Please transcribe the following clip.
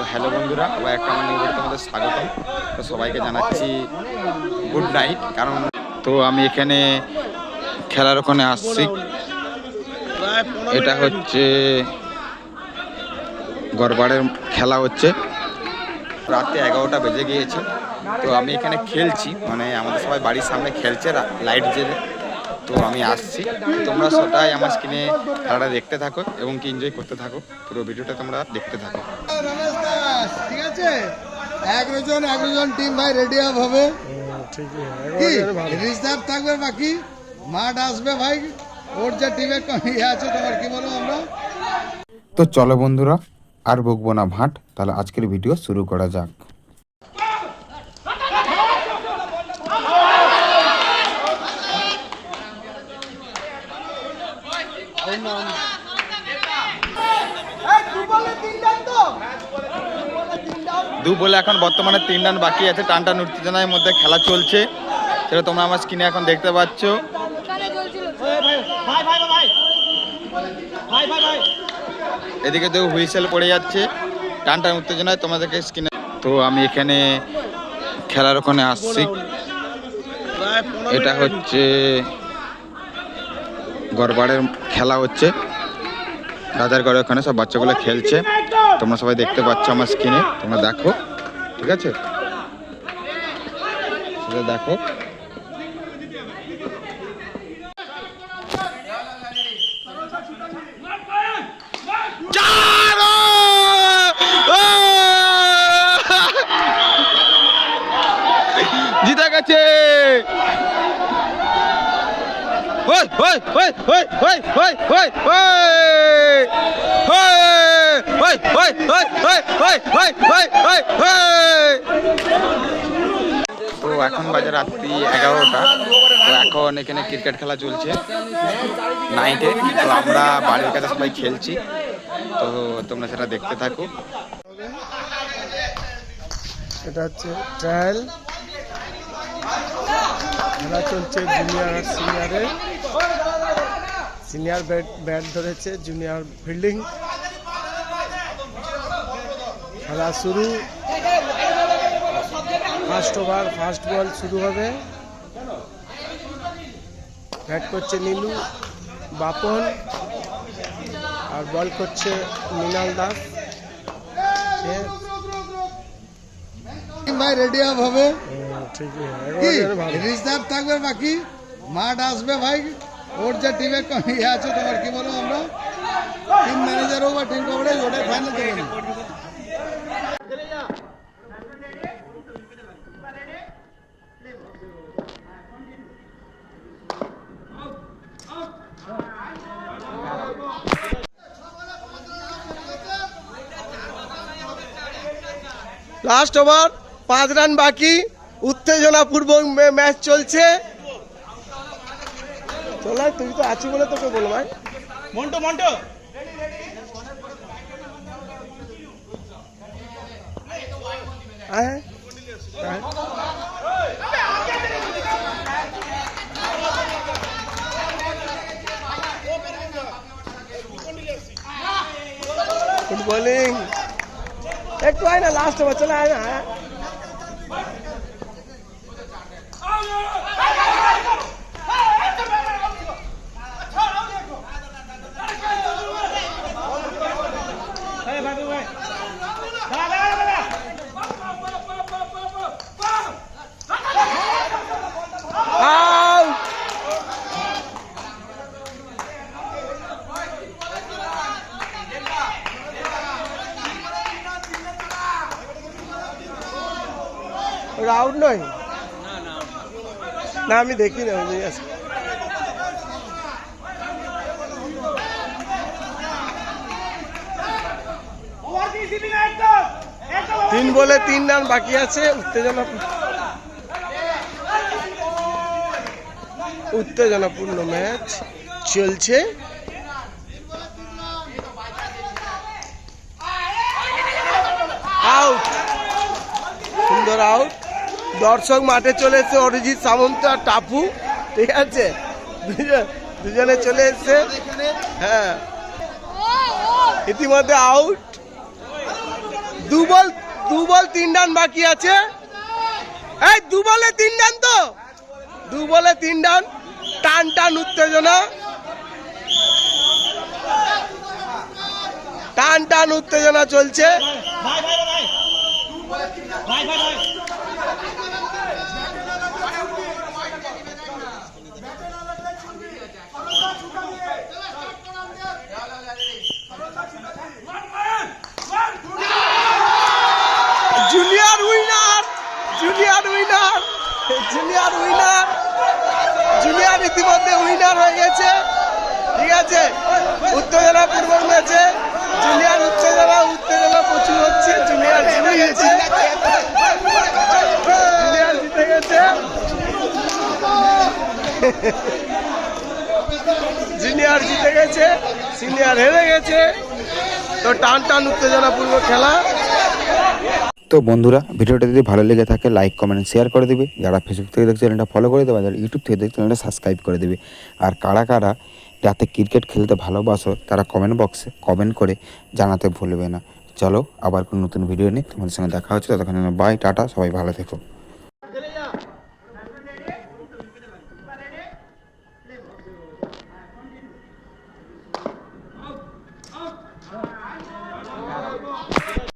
Hello বন্ধুরা, আবার একটা আমার নিউ ভিডিওতে তোমাদের স্বাগতম। তো সবাইকে জানাচ্ছি গুড নাইট। কারণ তো আমি এখানে খেলার ওখানে আসছি। এটা হচ্ছে গড়বাড়ের খেলা হচ্ছে, রাতে 11টা বেজে গিয়েছে। তো আমি এখানে খেলছি, মানে আমাদের সবাই বাড়ির সামনে খেলছে লাইট জেলে। তো আমি আসছি, তোমরা সবাই আমার স্ক্রিনে খেলাটা দেখতে থাকো এবং কি এনজয় করতে থাকো। পুরো ভিডিওটা তোমরা দেখতে থাকো। ঠিক আছে, একজন টিম ভাই রেডি আপ হবে, রিজার্ভ থাকবে, বাকি মাঠ আসবে ভাই। ওর যে টিমে আছে, তোমার কি বলো আমরা। তো চলো বন্ধুরা, আর বকবো না ভাট, তাহলে আজকের ভিডিও শুরু করা যাক। দু বলে এখন বর্তমানে 3 রান বাকি আছে। টানটান উত্তেজনার মধ্যে খেলা চলছে, সেটা তোমরা আমার স্ক্রিনে এখন দেখতে পাচ্ছ। এদিকে তো হুইসেল পড়ে যাচ্ছে, টানটান উত্তেজনায় তোমাদেরকে স্ক্রিনে। তো আমি এখানে খেলার ওখানে আসছি। এটা হচ্ছে গড়বাড়ের খেলা হচ্ছে, রাজারগড়ের ওখানে সব বাচ্চাগুলো খেলছে। তোমরা সবাই দেখতে পাচ্ছ আমার স্ক্রিনে, তোমরা দেখো, ঠিক আছে, সেটা দেখো। জিতে গেছে। তো এখন বাজে রাত্রি 11টা। তো এখন এখানে ক্রিকেট খেলা চলছে নাইটে। তো আমরা বাড়ির কাছে সবাই খেলছি, তো তোমরা সেটা দেখতে থাকো। এটা হচ্ছে ট্রায়াল খেলা চলছে, জুনিয়র আর সিনিয়রে। সিনিয়র ব্যাট ধরেছে, জুনিয়র ফিল্ডিং। খেলা শুরু, ফার্স্ট ওভার, ফার্স্ট বল শুরু হবে। ব্যাট করছে নীলু বাপন, আর বল করছে মৃণাল দাস। ভাই রেডি আপ হবে, রিজার্ভ থাকবে, বাকি মাঠ আসবে ভাই। ওর যে টিমে আছে, তোমার কি বলো আমরা। টিম ম্যানেজার হোক বা টিম কভারেজ, ওটাই ফাইনাল দেবে। লাস্ট ওভার, 5 রান বাকি, উত্তেজনাপূর্ব ম্যাচ চলছে। চল, তুই তো আছি বলে তোকে বলো ভাই। মন্টু गुड बॉलिंग, एक तो आए ना लास्ट ओवर, चला आए ना। রাউন্ড নয় না, আমি দেখি না। 3 বলে 3 রান বাকি আছে। উত্তেজনাপূর্ণ ম্যাচ চলছে। আউট, সুন্দর আউট, দর্শক মাঠে চলে এসছে, অরিজিৎ সামন্ত আর টাপু, ঠিক আছে, দুজনে চলে এসছে। হ্যাঁ, ইতিমধ্যে আউট। দু বল 3 রান বাকি আছে। এই 2 বলে 3 রান, তো 2 বলে 3 রান। টান উত্তেজনা, টান উত্তেজনা চলছে। জুনিয়র উইনার, জুনিয়র ইতিমধ্যে উইনার হয়ে গেছে, ঠিক আছে। উত্তেজনা পূর্বক ম্যাচে জুনিয়র উত্তেজনা প্রচুর হচ্ছে। জুনিয়র জিতে গেছে, জুনিয়র জিতে গেছে, সিনিয়র হেরে গেছে। তো টান উত্তেজনা পূর্বক খেলা। তো বন্ধুরা, ভিডিওটা যদি ভালো লেগে থাকে লাইক কমেন্ট শেয়ার করে দিবে। যারা ফেসবুক থেকে দেখছে চ্যানেলটা ফলো করে দেবে, যারা ইউটিউব থেকে দেখছে চ্যানেলটা সাবস্ক্রাইব করে দেবে। আর কারা কারা যাতে ক্রিকেট খেলতে ভালোবাসো তারা কমেন্ট বক্সে কমেন্ট করে জানাতে ভুলবে না। চলো আবার কোনো নতুন ভিডিও নিয়ে তোমাদের সঙ্গে দেখা হচ্ছে। ততক্ষণ বাই, টাটা, সবাই ভালো থেকো।